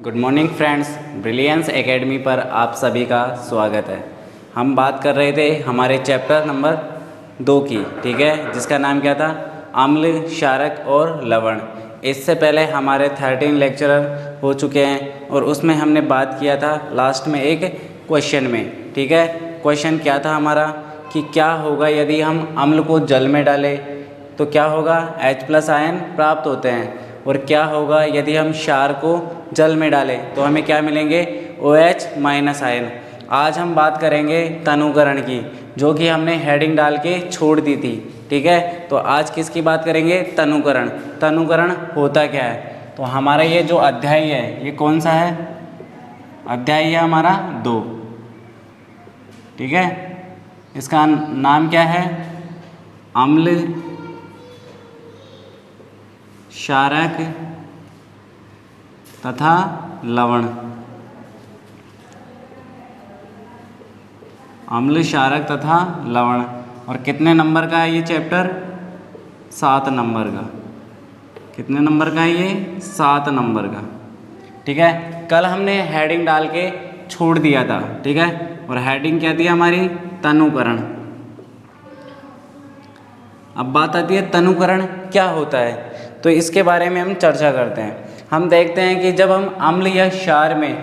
Good morning friends, brilliance academy पर आप सभी का स्वागत है। हम बात कर रहे थे हमारे चैप्टर नंबर 2 की, ठीक है, जिसका नाम क्या था, अम्ल, क्षारक और लवण। इससे पहले हमारे 13 लेक्चरर हो चुके हैं और उसमें हमने बात किया था लास्ट में एक क्वेश्चन में, ठीक है। क्वेश्चन क्या था हमारा कि क्या होगा यदि हम अम्ल को जल में डालें तो क्या होगा, H+ आयन प्राप्त होते हैं, और क्या होगा यदि हम क्षार को जल में डालें तो हमें क्या मिलेंगे, OH- आयन। आज हम बात करेंगे तनुकरण की, जो कि हमने हेडिंग डाल के छोड़ दी थी, ठीक है। तो आज किसकी बात करेंगे, तनुकरण। तनुकरण होता क्या है, तो हमारा ये जो अध्याय है ये कौन सा है, अध्याय है हमारा 2, ठीक है। इसका नाम क्या है, अम्ल, क्षारक तथा लवण। अम्ल, क्षारक तथा लवण। और कितने नंबर का है ये चैप्टर, 7 नंबर का। कितने नंबर का है ये, 7 नंबर का, ठीक है। कल हमने हेडिंग डाल के छोड़ दिया था, ठीक है, और हेडिंग क्या थी हमारी, तनुकरण। अब बात आती है तनुकरण क्या होता है, तो इसके बारे में हम चर्चा करते हैं। हम देखते हैं कि जब हम अम्ल या क्षार में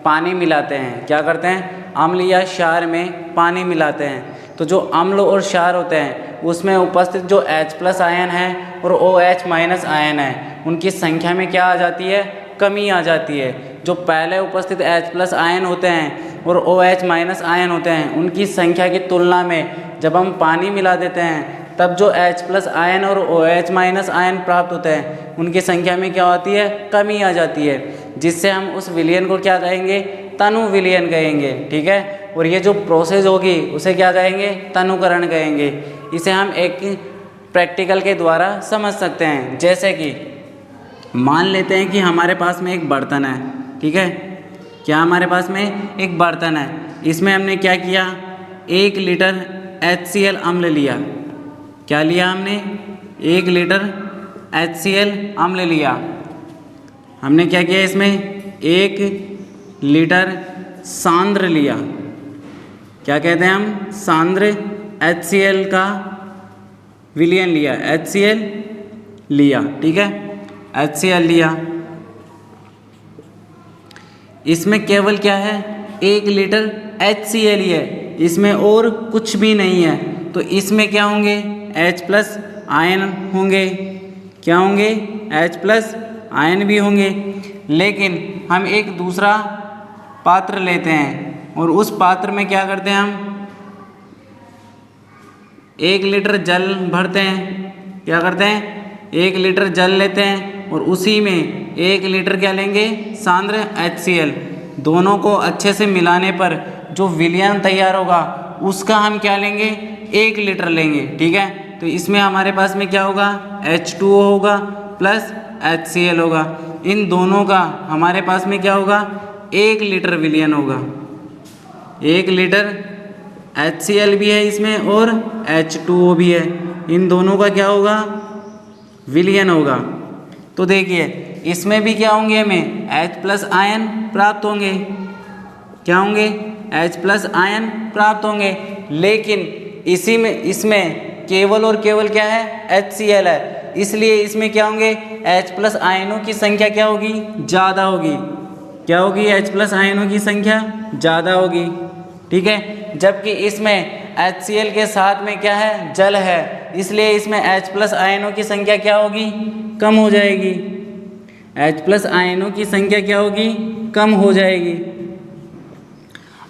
पानी मिलाते हैं, क्या करते हैं, अम्ल या क्षार में पानी मिलाते हैं, तो जो अम्ल और क्षार होते हैं उसमें उपस्थित जो H+ आयन है और OH- आयन है, उनकी संख्या में क्या आ जाती है, कमी आ जाती है। जो पहले उपस्थित H+ आयन होते हैं और OH- आयन होते हैं, उनकी संख्या की तुलना में जब हम पानी मिला देते हैं तब जो H+ आयन और OH- आयन प्राप्त होते हैं उनकी संख्या में क्या होती है, कमी आ जाती है, जिससे हम उस विलयन को क्या कहेंगे, तनु विलयन कहेंगे, ठीक है। और ये जो प्रोसेस होगी उसे क्या कहेंगे, तनुकरण कहेंगे। इसे हम एक प्रैक्टिकल के द्वारा समझ सकते हैं। जैसे कि मान लेते हैं कि हमारे पास में एक बर्तन है, ठीक है, क्या हमारे पास में एक बर्तन है, इसमें हमने क्या किया, 1 लीटर HCl अम्ल लिया। क्या लिया हमने, 1 लीटर HCl अम्ल लिया। हमने क्या किया, इसमें 1 लीटर सांद्र लिया। क्या कहते हैं हम, सांद्र HCl का विलयन लिया, HCl लिया, ठीक है, HCl लिया। इसमें केवल क्या है, 1 लीटर HCl ही है, इसमें और कुछ भी नहीं है, तो इसमें क्या होंगे, H+ आयन होंगे। क्या होंगे, H+ आयन भी होंगे। लेकिन हम एक दूसरा पात्र लेते हैं और उस पात्र में क्या करते हैं, हम 1 लीटर जल भरते हैं। क्या करते हैं, 1 लीटर जल लेते हैं और उसी में 1 लीटर क्या लेंगे, सांद्र HCl। दोनों को अच्छे से मिलाने पर जो विलयन तैयार होगा उसका हम क्या लेंगे, 1 लीटर लेंगे, ठीक है। तो इसमें हमारे पास में क्या होगा, H2O होगा प्लस HCl होगा। इन दोनों का हमारे पास में क्या होगा, 1 लीटर विलयन होगा। 1 लीटर HCl भी है इसमें और H2O भी है, इन दोनों का क्या होगा, विलयन होगा। तो देखिए इसमें भी क्या होंगे, हमें H+ आयन प्राप्त होंगे। क्या होंगे, H+ आयन प्राप्त होंगे। लेकिन इसी में इसमें केवल और केवल क्या है, HCl है, इसलिए इसमें क्या होंगे, H+ आयनों की संख्या क्या होगी, ज़्यादा होगी। क्या होगी, H+ आयनों की संख्या ज़्यादा होगी, ठीक है। जबकि इसमें HCl के साथ में क्या है, जल है, इसलिए इसमें H+ आयनों की संख्या क्या होगी, कम हो जाएगी। H+ आयनों की संख्या क्या होगी, कम हो जाएगी।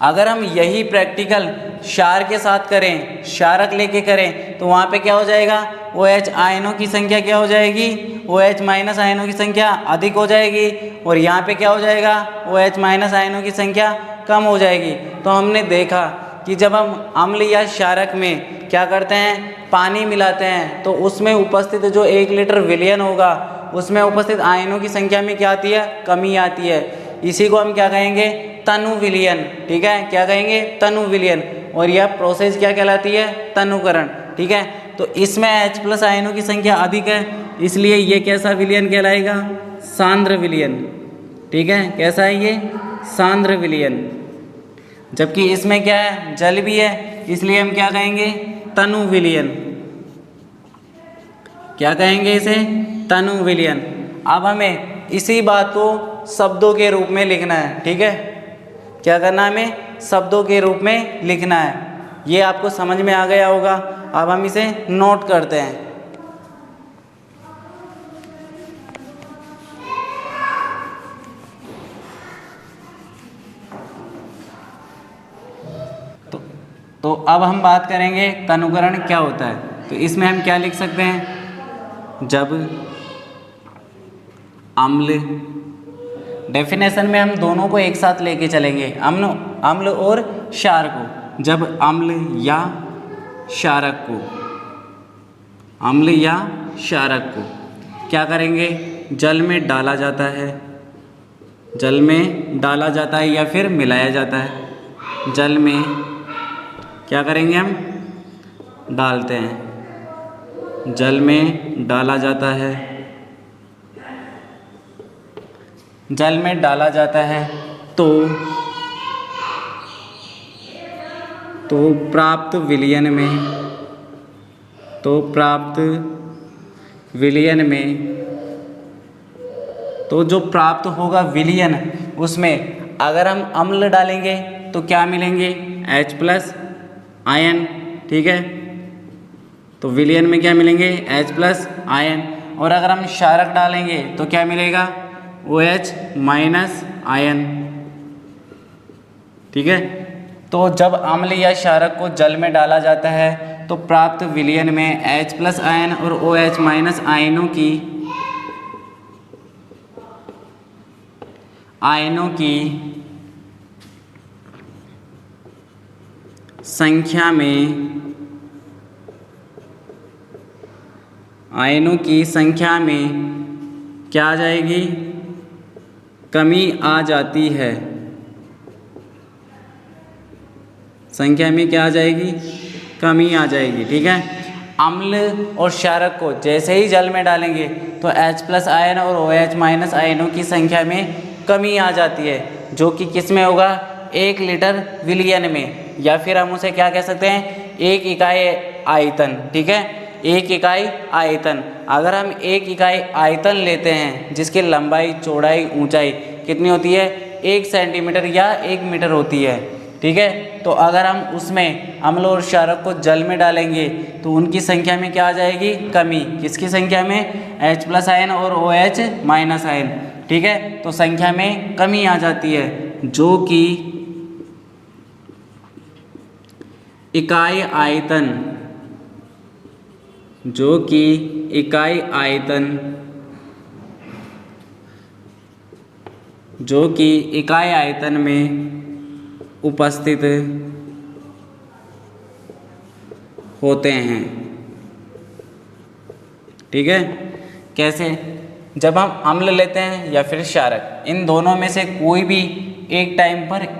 अगर हम यही प्रैक्टिकल क्षार के साथ करें, क्षारक लेके करें, तो वहाँ पे क्या हो जाएगा, OH आयनों की संख्या क्या हो जाएगी, OH- आयनों की संख्या अधिक हो जाएगी, और यहाँ पे क्या हो जाएगा, OH- आयनों की संख्या कम हो जाएगी। तो हमने देखा कि जब हम अम्ल या क्षारक में क्या करते हैं, पानी मिलाते हैं, तो उसमें उपस्थित जो 1 लीटर विलयन होगा उसमें उपस्थित आयनों की संख्या में क्या आती है, कमी आती है। इसी को हम क्या कहेंगे, तनु विलयन, ठीक है, क्या कहेंगे, तनु विलयन। और यह प्रोसेस क्या कहलाती है, तनुकरण, ठीक है। तो इसमें H+ आयनों की संख्या अधिक है, इसलिए ये कैसा विलयन कहलाएगा, सांद्र विलयन, ठीक है, कैसा है ये? सांद्र विलयन। जबकि इसमें क्या है? जल भी है, इसलिए हम क्या कहेंगे? तनु विलयन। क्या कहेंगे इसे? तनु विलयन। अब हमें इसी बात को शब्दों के रूप में लिखना है, ठीक है? क्या करना है हमें? शब्दों के रूप में लिखना है। ये आपको समझ में आ गया होगा। अब हम इसे नोट करते हैं। तो अब हम बात करेंगे तनुकरण क्या होता है। तो इसमें हम क्या लिख सकते हैं? जब अम्ल, डेफिनेशन में हम दोनों को एक साथ लेके चलेंगे, अम्ल और क्षार को। जब अम्ल या क्षारक को, अम्ल या क्षारक को क्या करेंगे? जल में डाला जाता है, जल में डाला जाता है या फिर मिलाया जाता है। जल में क्या करेंगे हम? डालते हैं, जल में डाला जाता है, जल में डाला जाता है तो प्राप्त विलयन में, तो जो प्राप्त होगा विलयन, उसमें अगर हम अम्ल डालेंगे तो क्या मिलेंगे? H+ आयन, ठीक है? तो विलयन में क्या मिलेंगे? H+ ion. और अगर हम क्षारक डालेंगे तो क्या मिलेगा? OH- आयन, ठीक है? तो जब अम्ल या क्षारक को जल में डाला जाता है तो प्राप्त विलयन में H+ आयन और OH- आयनों की संख्या में क्या आ जाएगी? कमी आ जाती है। संख्या में क्या आ जाएगी? कमी आ जाएगी, ठीक है? अम्ल और क्षारक को जैसे ही जल में डालेंगे तो H+ आयन और OH- आयनों की संख्या में कमी आ जाती है, जो कि किस में होगा? 1 लीटर विलयन में, या फिर हम उसे क्या कह सकते हैं? 1 इकाई आयतन, ठीक है? 1 इकाई आयतन। अगर हम 1 इकाई आयतन लेते हैं जिसकी लंबाई, चौड़ाई, ऊंचाई कितनी होती है? 1 सेंटीमीटर या 1 मीटर होती है, ठीक है? तो अगर हम उसमें अम्ल और क्षारक को जल में डालेंगे तो उनकी संख्या में क्या आ जाएगी? कमी। किसकी संख्या में? H+ आयन और OH- आयन, ठीक है? तो संख्या में कमी आ जाती है, जो कि इकाई आयतन में उपस्थित होते हैं, ठीक है? कैसे? जब हम अम्ल लेते हैं या फिर क्षारक, इन दोनों में से कोई भी एक टाइम पर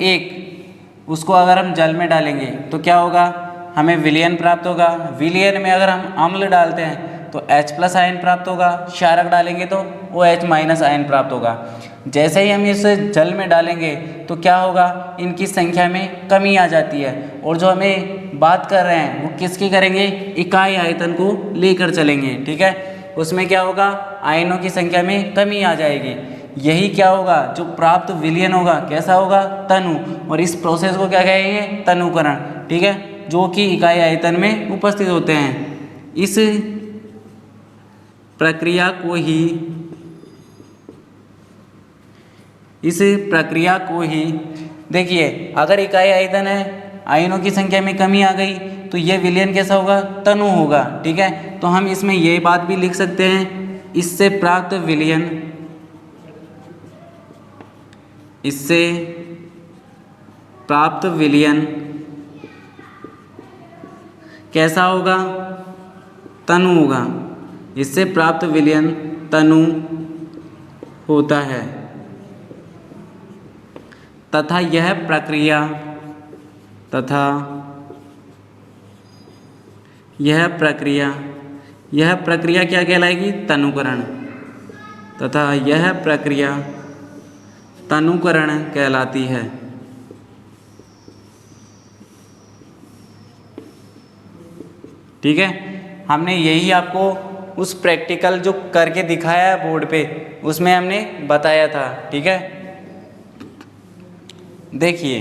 उसको अगर हम जल में डालेंगे तो क्या होगा? हमें विलयन प्राप्त होगा। विलयन में अगर हम अम्ल डालते हैं तो H+ आयन प्राप्त होगा, क्षारक डालेंगे तो OH- आयन प्राप्त होगा। जैसे ही हम इसे जल में डालेंगे तो क्या होगा? इनकी संख्या में कमी आ जाती है। और जो हमें बात कर रहे हैं वो किसकी करेंगे? इकाई आयतन को लेकर चलेंगे, ठीक है? उसमें क्या होगा? आयनों की संख्या में कमी आ जाएगी। यही क्या होगा? जो प्राप्त विलयन होगा कैसा होगा? तनु। और इस प्रोसेस को क्या कहेंगे? तनुकरण, ठीक है? जो कि इकाई आयतन में उपस्थित होते हैं। इस प्रक्रिया को ही देखिए, अगर इकाई आयतन है, आयनों की संख्या में कमी आ गई तो ये विलयन कैसा होगा? तनु होगा, ठीक है? तो हम इसमें ये बात भी लिख सकते हैं, इससे प्राप्त विलयन कैसा होगा? तनु होगा। इससे प्राप्त विलयन तनु होता है तथा यह प्रक्रिया क्या कहलाएगी? तनुकरण। तथा यह प्रक्रिया तनुकरण कहलाती है। ठीक है, हमने यही आपको उस प्रैक्टिकल जो करके दिखाया है बोर्ड पे उसमें हमने बताया था। ठीक है, देखिए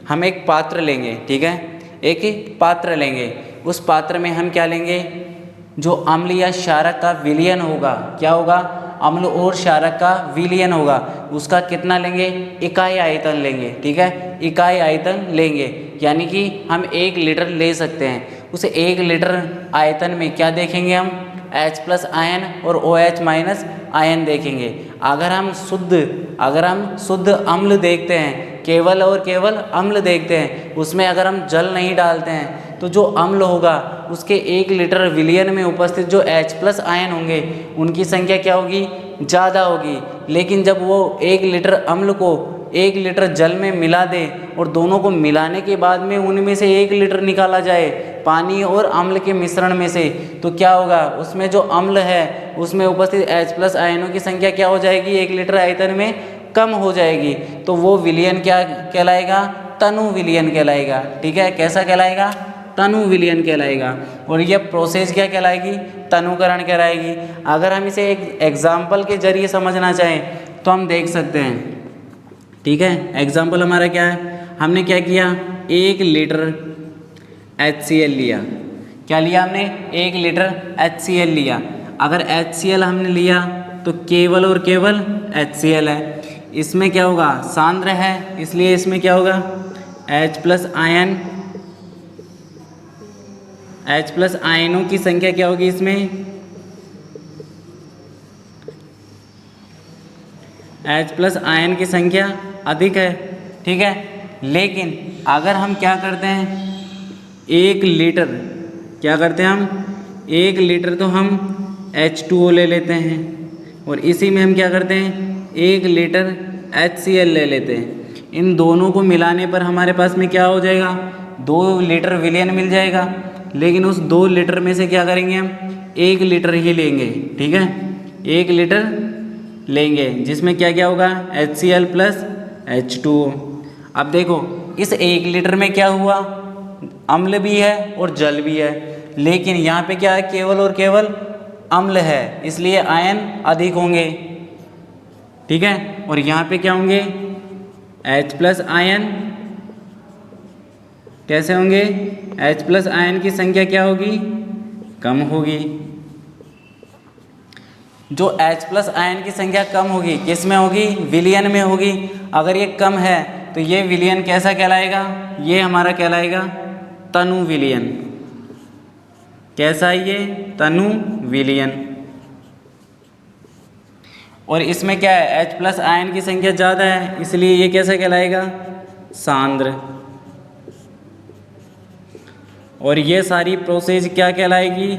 हम एक पात्र लेंगे। ठीक है, एक पात्र लेंगे, उस पात्र में हम क्या लेंगे, जो अम्ल या क्षारक का विलयन होगा, क्या होगा, अम्ल और क्षारक का विलयन होगा, उसका कितना लेंगे, इकाई आयतन लेंगे। ठीक है, इकाई आयतन लेंगे, यानी कि हम 1 लीटर ले सकते हैं। उस 1 लीटर आयतन में क्या देखेंगे हम, H+ आयन और OH- आयन देखेंगे। अगर हम शुद्ध अम्ल देखते हैं, केवल और केवल अम्ल देखते हैं, उसमें अगर हम जल नहीं डालते हैं तो जो अम्ल होगा उसके 1 लीटर विलयन में उपस्थित जो H+ आयन होंगे उनकी संख्या क्या होगी, ज़्यादा होगी। लेकिन जब वो 1 लीटर अम्ल को 1 लीटर जल में मिला दे और दोनों को मिलाने के बाद में उनमें से 1 लीटर निकाला जाए पानी और अम्ल के मिश्रण में से, तो क्या होगा, उसमें जो अम्ल है उसमें उपस्थित H+ आयनों की संख्या क्या हो जाएगी, 1 लीटर आयतन में कम हो जाएगी। तो वो विलयन क्या कहलाएगा, तनु विलयन कहलाएगा। ठीक है, कैसा कहलाएगा, तनु विलयन कहलाएगा। और यह प्रोसेस क्या कहलाएगी, तनुकरण कहलाएगी। अगर हम इसे एक एग्जाम्पल के जरिए समझना चाहें तो हम देख सकते हैं। ठीक है, एग्जाम्पल हमारा क्या है, हमने क्या किया, 1 लीटर HCl लिया। क्या लिया हमने, 1 लीटर HCl लिया। अगर HCl हमने लिया तो केवल और केवल HCl है। इसमें क्या होगा, सांद्र है, इसलिए इसमें क्या होगा, H+ आयन, H+ आयनों की संख्या क्या होगी, इसमें H+ आयन की संख्या अधिक है। ठीक है, लेकिन अगर हम क्या करते हैं, 1 लीटर, क्या करते हैं हम, 1 लीटर तो हम H2O ले लेते हैं और इसी में हम क्या करते हैं, 1 लीटर HCl ले लेते हैं। इन दोनों को मिलाने पर हमारे पास में क्या हो जाएगा, 2 लीटर विलयन मिल जाएगा। लेकिन उस 2 लीटर में से क्या करेंगे हम, 1 लीटर ही लेंगे। ठीक है, 1 लीटर लेंगे जिसमें क्या क्या होगा, HCl + H2O। अब देखो इस 1 लीटर में क्या हुआ, अम्ल भी है और जल भी है, लेकिन यहाँ पे क्या है, केवल और केवल अम्ल है, इसलिए आयन अधिक होंगे। ठीक है, और यहाँ पे क्या होंगे, H+ आयन कैसे होंगे, H+ आयन की संख्या क्या होगी, कम होगी। जो H+ आयन की संख्या कम होगी, किस में होगी, विलयन में होगी। अगर ये कम है तो ये विलयन कैसा कहलाएगा, ये हमारा कहलाएगा तनु विलयन। कैसा है ये, तनु विलयन। और इसमें क्या है, H+ आयन की संख्या ज़्यादा है, इसलिए ये कैसा कहलाएगा, सांद्र। और ये सारी प्रोसेस क्या कहलाएगी,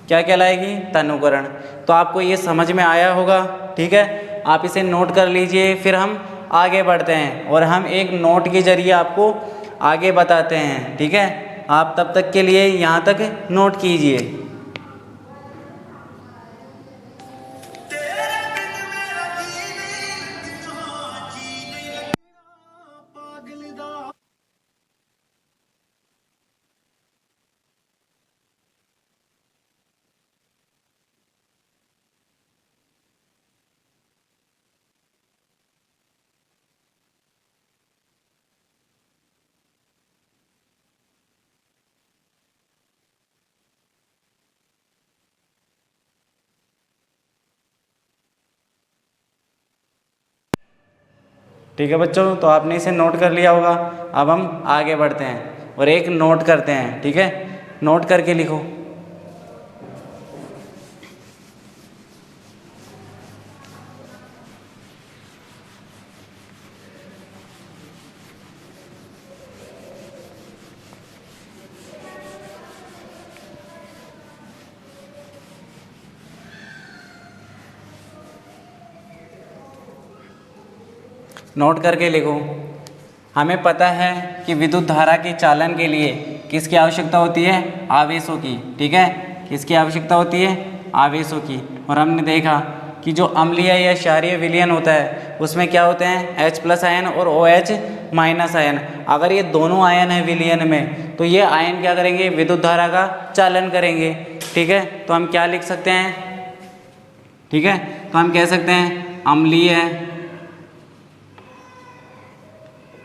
क्या कहलाएगी, तनुकरण। तो आपको ये समझ में आया होगा। ठीक है, आप इसे नोट कर लीजिए, फिर हम आगे बढ़ते हैं और हम एक नोट के जरिए आपको आगे बताते हैं। ठीक है, आप तब तक के लिए यहाँ तक नोट कीजिए। ठीक है बच्चों, तो आपने इसे नोट कर लिया होगा। अब हम आगे बढ़ते हैं और एक नोट करते हैं। ठीक है, नोट करके लिखो। नोट करके लिखो। हमें पता है कि विद्युत धारा के चालन के लिए किसकी आवश्यकता होती है, आवेशों की। ठीक है, किसकी आवश्यकता होती है, आवेशों की। और हमने देखा कि जो अम्लीय या क्षारीय विलयन होता है उसमें क्या होते हैं H+ आयन और OH- आयन। अगर ये दोनों आयन है विलयन में तो ये आयन क्या करेंगे, विद्युत धारा का चालन करेंगे। ठीक है, तो हम क्या लिख सकते हैं, ठीक है, तो हम कह सकते हैं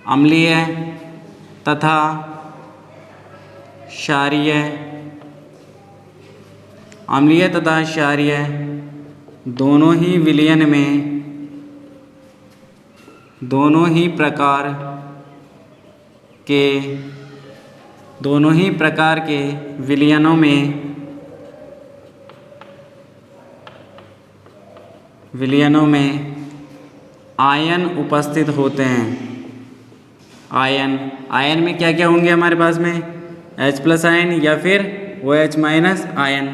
अम्लीय तथा क्षारीय, अम्लीय तथा क्षारीय दोनों ही विलयन में, दोनों ही प्रकार के विलयनों में आयन उपस्थित होते हैं। आयन में क्या क्या होंगे हमारे पास में, H+ आयन या फिर OH- आयन,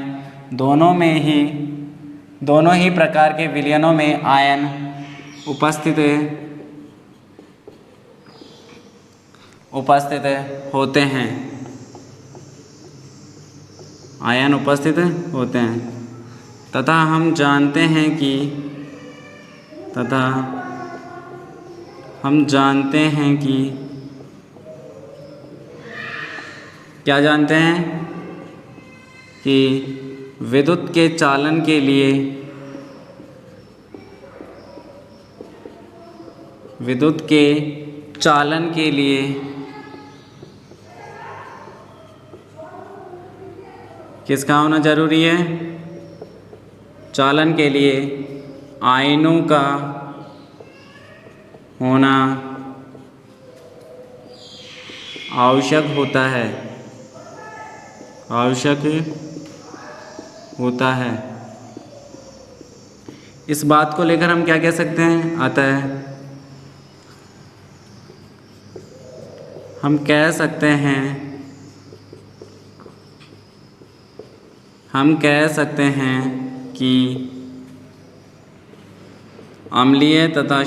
दोनों ही प्रकार के विलयनों में आयन उपस्थित होते हैं, आयन उपस्थित होते हैं तथा हम जानते हैं कि क्या जानते हैं कि विद्युत के चालन के लिए किसका होना जरूरी है, चालन के लिए आयनों का होना आवश्यक होता है। इस बात को लेकर हम क्या कह सकते हैं, अतः हम कह सकते हैं कि अम्लीय तथा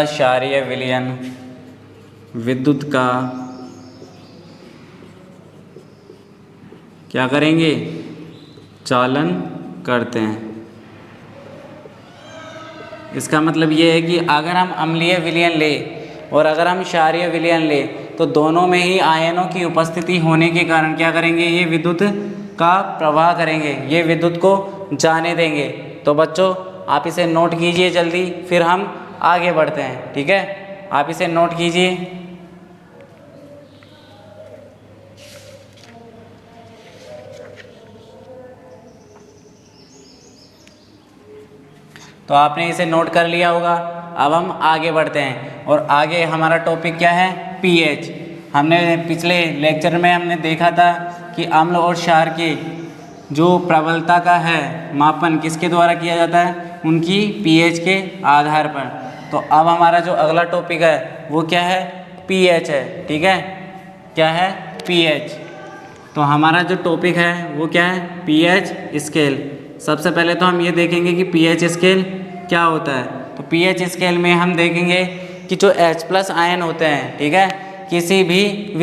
क्षारीय विलयन विद्युत का क्या करेंगे, चालन करते हैं। इसका मतलब ये है कि अगर हम अम्लीय विलयन लें और अगर हम क्षारीय विलयन लें तो दोनों में ही आयनों की उपस्थिति होने के कारण क्या करेंगे, ये विद्युत का प्रवाह करेंगे, ये विद्युत को जाने देंगे। तो बच्चों आप इसे नोट कीजिए जल्दी, फिर हम आगे बढ़ते हैं। ठीक है, आप इसे नोट कीजिए। तो आपने इसे नोट कर लिया होगा। अब हम आगे बढ़ते हैं और आगे हमारा टॉपिक क्या है, पीएच। हमने पिछले लेक्चर में हमने देखा था कि अम्ल और क्षार के जो प्रबलता का है मापन किसके द्वारा किया जाता है, उनकी पीएच के आधार पर। तो अब हमारा जो अगला टॉपिक है वो क्या है, पीएच है। ठीक है, क्या है, पीएच। तो हमारा जो टॉपिक है वो क्या है, पीएच स्केल। सबसे पहले तो हम ये देखेंगे कि पीएच स्केल क्या होता है। तो पीएच स्केल में हम देखेंगे कि जो H+ आयन होते हैं, ठीक है, किसी भी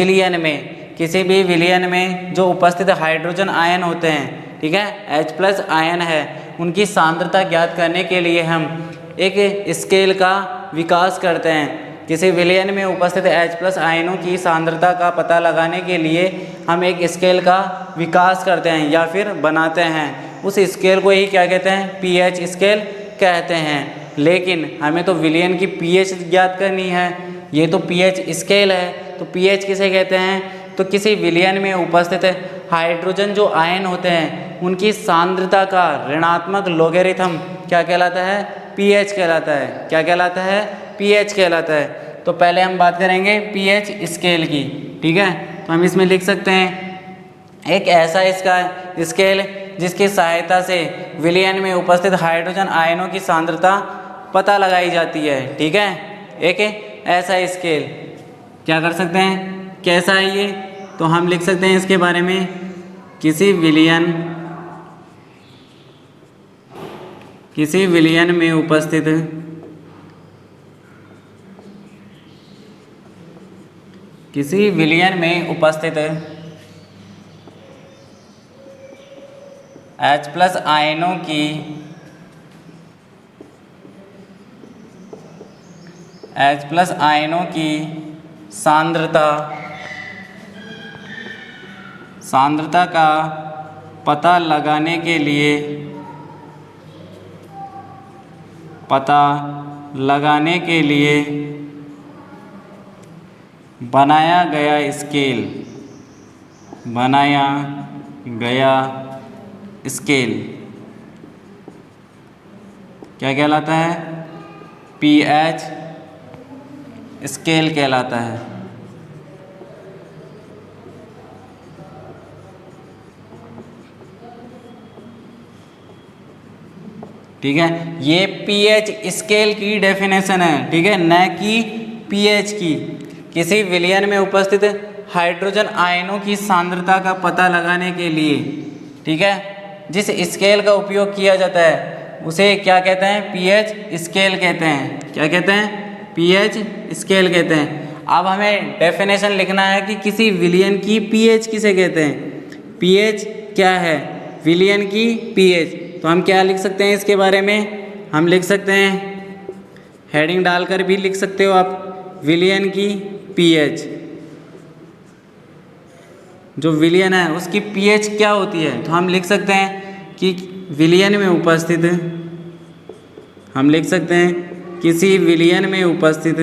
विलयन में जो उपस्थित हाइड्रोजन आयन होते हैं, ठीक है, H+ आयन है, उनकी सांद्रता ज्ञात करने के लिए हम एक स्केल का विकास करते हैं। किसी विलयन में उपस्थित H+ आयनों की सांद्रता का पता लगाने के लिए हम एक स्केल का विकास करते हैं या फिर बनाते हैं। उस स्केल को ही क्या कहते हैं, पीएच स्केल कहते हैं। लेकिन हमें तो विलयन की पीएच ज्ञात करनी है, ये तो पीएच स्केल है। तो पीएच किसे कहते हैं, तो किसी विलयन में उपस्थित हाइड्रोजन जो आयन होते हैं उनकी सांद्रता का ऋणात्मक लोगेरिथम क्या कहलाता है, पीएच कहलाता है। क्या कहलाता है, पीएच कहलाता है। तो पहले हम बात करेंगे पीएच स्केल की। ठीक है, तो हम इसमें लिख सकते हैं एक ऐसा इसका स्केल जिसकी सहायता से विलयन में उपस्थित हाइड्रोजन आयनों की सांद्रता पता लगाई जाती है। ठीक है, एक ऐसा स्केल क्या कर सकते हैं, कैसा है ये, तो हम लिख सकते हैं इसके बारे में, किसी विलयन में उपस्थित किसी विलयन में उपस्थित H+ आयनों की सांद्रता का पता लगाने के लिए बनाया गया स्केल क्या कहलाता है? pH स्केल कहलाता है। ठीक है, ये pH स्केल की डेफिनेशन है, ठीक है, न कि pH की। किसी विलयन में उपस्थित हाइड्रोजन आयनों की सांद्रता का पता लगाने के लिए, ठीक है, जिस स्केल का उपयोग किया जाता है उसे क्या कहते हैं? pH स्केल कहते हैं। क्या कहते हैं? pH स्केल कहते हैं। अब हमें डेफिनेशन लिखना है कि किसी विलयन की pH किसे कहते हैं। pH क्या है? विलयन की pH। तो हम क्या लिख सकते हैं इसके बारे में? हम लिख सकते हैं, हेडिंग डालकर भी लिख सकते हो आप, विलयन की pH। जो विलयन है उसकी pH क्या होती है? तो हम लिख सकते हैं कि विलयन में उपस्थित, हम लिख सकते हैं किसी विलयन में उपस्थित,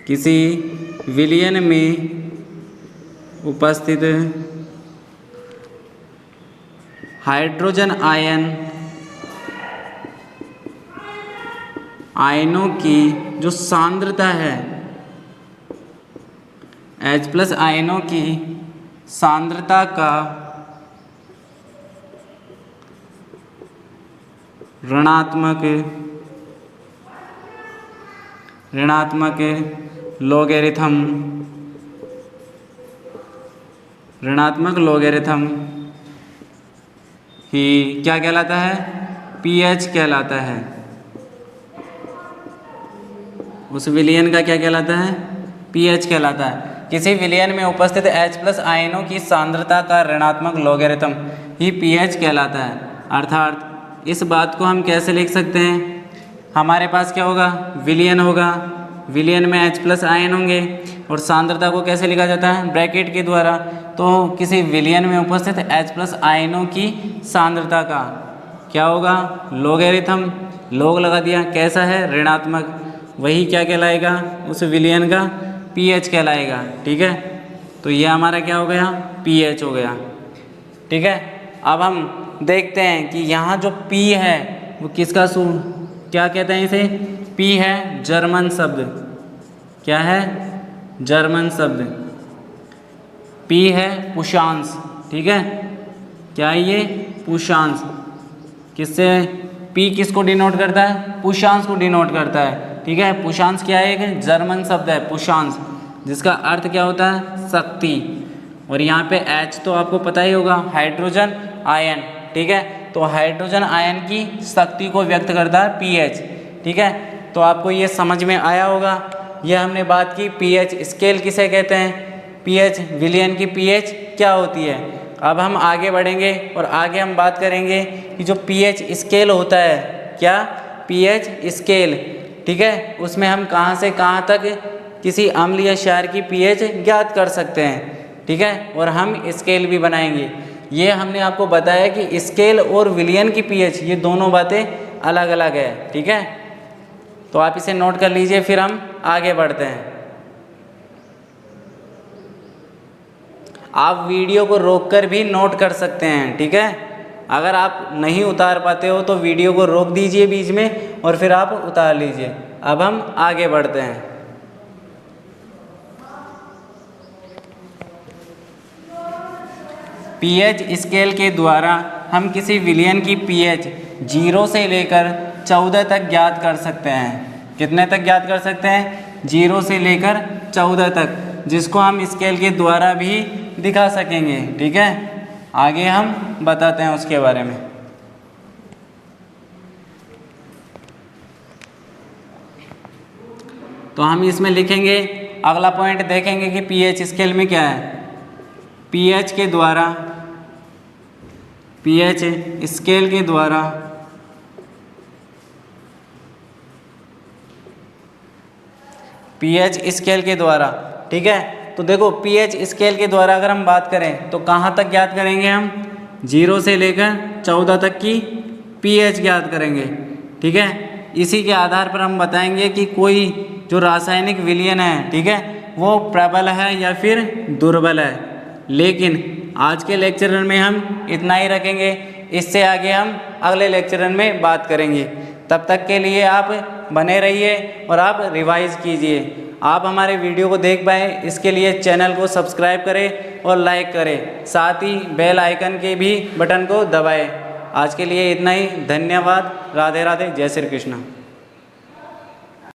किसी विलयन में उपस्थित हाइड्रोजन आयनों की जो सांद्रता है, H+ आयनों की सांद्रता का ऋणात्मक लोगेरिथम ही क्या कहलाता है? pH कहलाता है। उस विलयन का क्या कहलाता है? pH कहलाता है। किसी विलयन में उपस्थित H+ आयनों की सांद्रता का ऋणात्मक लोगेरिथम ही pH कहलाता है। अर्थात इस बात को हम कैसे लिख सकते हैं? हमारे पास क्या होगा? विलयन होगा, विलयन में H+ आयन होंगे और सांद्रता को कैसे लिखा जाता है? ब्रैकेट के द्वारा। तो किसी विलयन में उपस्थित H+ आयनों की सांद्रता का क्या होगा? लोगेरिथम, लोग लगा दिया, कैसा है? ऋणात्मक। वही क्या कहलाएगा? उस विलयन का pH कहलाएगा। ठीक है, तो ये हमारा क्या हो गया? pH हो गया। ठीक है, अब हम देखते हैं कि यहाँ जो P है वो किसका क्या कहते हैं इसे? P है जर्मन शब्द। क्या है? जर्मन शब्द। P है पुषांश। ठीक है, क्या है ये? पुषांश। किससे? P किसको डिनोट करता है? पुषांश को डिनोट करता है। ठीक है, पुषांश क्या है? एक जर्मन शब्द है पुषांश, जिसका अर्थ क्या होता है? शक्ति। और यहाँ पे H तो आपको पता ही होगा, हाइड्रोजन आयन। ठीक है, तो हाइड्रोजन आयन की शक्ति को व्यक्त करता है pH। ठीक है, तो आपको ये समझ में आया होगा। यह हमने बात की pH स्केल किसे कहते हैं, pH विलयन की pH क्या होती है। अब हम आगे बढ़ेंगे और आगे हम बात करेंगे कि जो pH स्केल होता है, क्या? pH scale. ठीक है, उसमें हम कहाँ से कहाँ तक किसी अम्ल या क्षार की pH ज्ञात कर सकते हैं। ठीक है, और हम स्केल भी बनाएंगे। ये हमने आपको बताया कि स्केल और विलयन की pH ये दोनों बातें अलग अलग है। ठीक है, तो आप इसे नोट कर लीजिए, फिर हम आगे बढ़ते हैं। आप वीडियो को रोककर भी नोट कर सकते हैं। ठीक है, अगर आप नहीं उतार पाते हो तो वीडियो को रोक दीजिए बीच में और फिर आप उतार लीजिए। अब हम आगे बढ़ते हैं। pH स्केल के द्वारा हम किसी विलयन की pH 0 से लेकर 14 तक ज्ञात कर सकते हैं। कितने तक ज्ञात कर सकते हैं? 0 से लेकर 14 तक, जिसको हम स्केल के द्वारा भी दिखा सकेंगे। ठीक है, आगे हम बताते हैं उसके बारे में। तो हम इसमें लिखेंगे, अगला पॉइंट देखेंगे कि पीएच स्केल में क्या है। पीएच के द्वारा, पीएच स्केल के द्वारा पीएच स्केल के द्वारा, ठीक है। तो देखो पीएच स्केल के द्वारा अगर हम बात करें तो कहाँ तक ज्ञात करेंगे हम, 0 से लेकर 14 तक की पीएच ज्ञात करेंगे, ठीक है। इसी के आधार पर हम बताएंगे कि कोई जो रासायनिक विलयन है, ठीक है, वो प्रबल है या फिर दुर्बल है। लेकिन आज के लेक्चर में हम इतना ही रखेंगे, इससे आगे हम अगले लेक्चर में बात करेंगे। तब तक के लिए आप बने रहिए और आप रिवाइज कीजिए। आप हमारे वीडियो को देख पाएँ इसके लिए चैनल को सब्सक्राइब करें और लाइक करें, साथ ही बेल आइकन के भी बटन को दबाएं। आज के लिए इतना ही, धन्यवाद। राधे राधे, जय श्री कृष्ण।